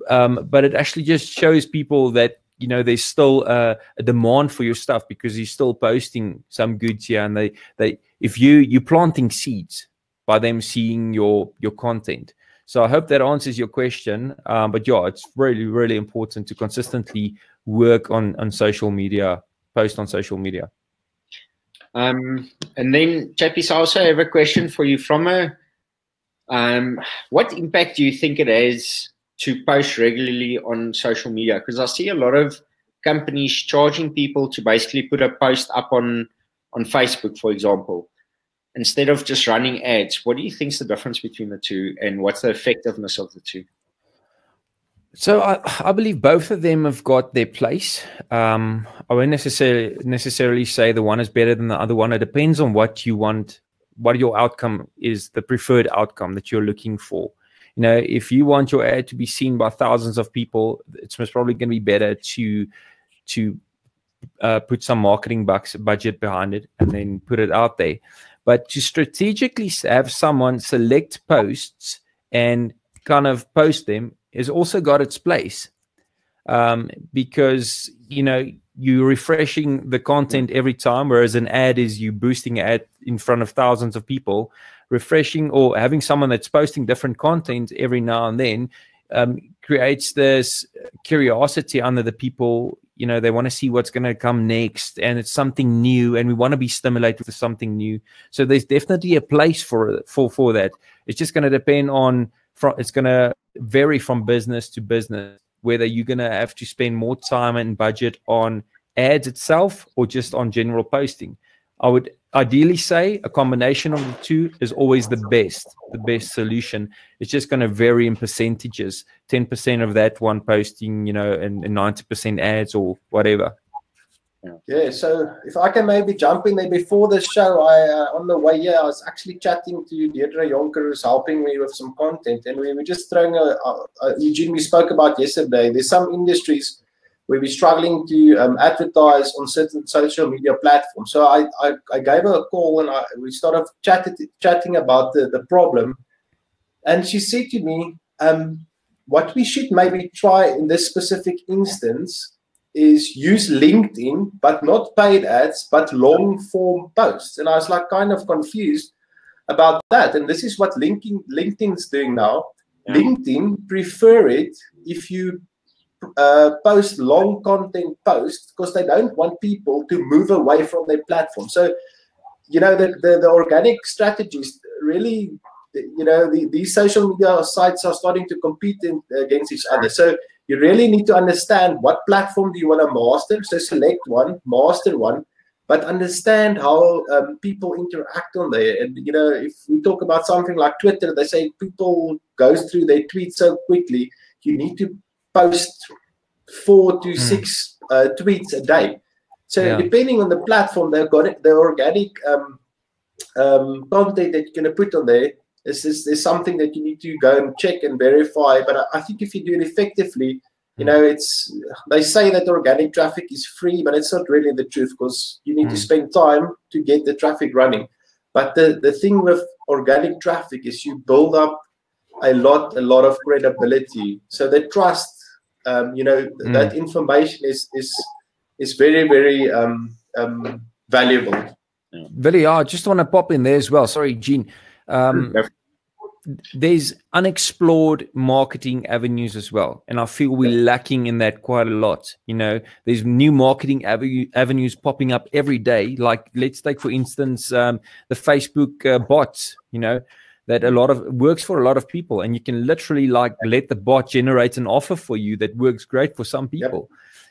but it actually just shows people that, you know, there's still a demand for your stuff because you're still posting some goods here, and if you're planting seeds by them seeing your content. So I hope that answers your question. But yeah, it's really, really important to consistently work on social media. Post on social media. And then, Chappies, I also have a question for you from what impact do you think it has to post regularly on social media? Because I see a lot of companies charging people to basically put a post up on Facebook, for example, instead of just running ads. What do you think is the difference between the two, and what's the effectiveness of the two? So I believe both of them have got their place. I won't necessarily say the one is better than the other one. It depends on what you want, what your outcome is, the preferred outcome that you're looking for. You know, if you want your ad to be seen by thousands of people, it's most probably going to be better to put some marketing budget behind it and then put it out there. But to strategically have someone select posts and kind of post them has also got its place, because, you know, you're refreshing the content every time, whereas an ad is you boosting ad in front of thousands of people. Refreshing or having someone that's posting different content every now and then creates this curiosity under the people. You know, they want to see what's going to come next, and it's something new, and we want to be stimulated with something new. So there's definitely a place for that. It's just going to depend on, it's going to vary from business to business, whether you're going to have to spend more time and budget on ads itself or just on general posting. I would ideally say a combination of the two is always the best solution. It's just going to vary in percentages, 10% of that one posting, you know, and 90% ads or whatever. Yeah, so if I can maybe jump in there before the show, on the way here, I was actually chatting to Deirdre Jonker, who's helping me with some content, and we were just throwing Eugene, we spoke about yesterday. There's some industries where we're struggling to advertise on certain social media platforms. So I gave her a call, and we started chatting about the problem, and she said to me, what we should maybe try in this specific instance is use LinkedIn, but not paid ads, but long form posts. And I was like kind of confused about that. And this is what LinkedIn's doing now. Yeah. LinkedIn prefer it if you post long content posts, because they don't want people to move away from their platform. So, you know, the organic strategies really, you know, these social media sites are starting to compete against each other. So you really need to understand what platform do you want to master. So select one, master one, but understand how people interact on there. And, you know, if we talk about something like Twitter, they say people go through their tweets so quickly. You need to post 4 to 6 tweets a day. So depending on the platform, they've got it, the organic content that you're going to put on there is something that you need to go and check and verify. But I think if you do it effectively, you know, they say that organic traffic is free, but it's not really the truth, because you need to spend time to get the traffic running. But the thing with organic traffic is you build up a lot of credibility. So the trust, you know, that information is very, very valuable. Willie, I just want to pop in there as well. Sorry, Gene. There's unexplored marketing avenues as well, and I feel we're lacking in that quite a lot. You know, there's new marketing avenues popping up every day. Like, let's take for instance the Facebook bots. You know, that works for a lot of people, and you can literally like let the bot generate an offer for you that works great for some people.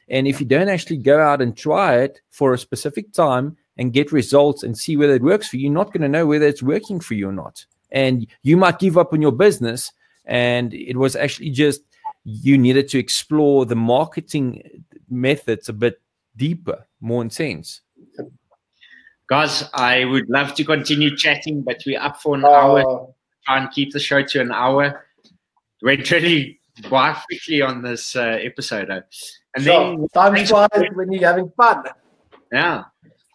And if you don't actually go out and try it for a specific time and get results and see whether it works for you, you're not going to know whether it's working for you or not. And you might give up on your business, and it was actually just you needed to explore the marketing methods a bit deeper, more intense. Guys, I would love to continue chatting, but we're up for an hour. Try and keep the show to an hour. Went really quite quickly on this episode. And then time flies when you're having fun. Yeah.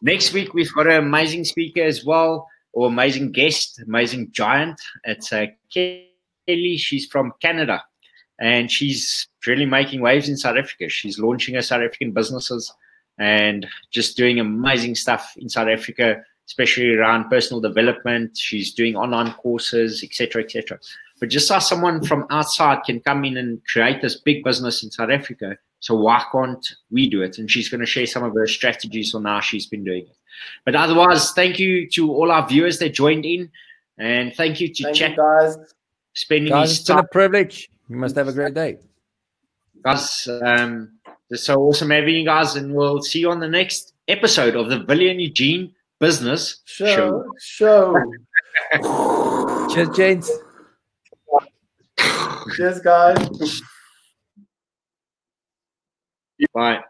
Next week, we've got an amazing speaker as well, or amazing guest, amazing giant. It's Kelly. She's from Canada, and she's really making waves in South Africa. She's launching her South African businesses and just doing amazing stuff in South Africa, especially around personal development. She's doing online courses, etc., etc. But just as someone from outside can come in and create this big business in South Africa, so why can't we do it? And she's going to share some of her strategies on how she's been doing it. But otherwise, thank you to all our viewers that joined in, and thank you to Chapman, guys. Spending guys, his it's been time. a privilege. You must have a great day. Guys, it's so awesome having you guys, and we'll see you on the next episode of the Willie and Eugene Business Show. Cheers, gents. Cheers, guys. Bye.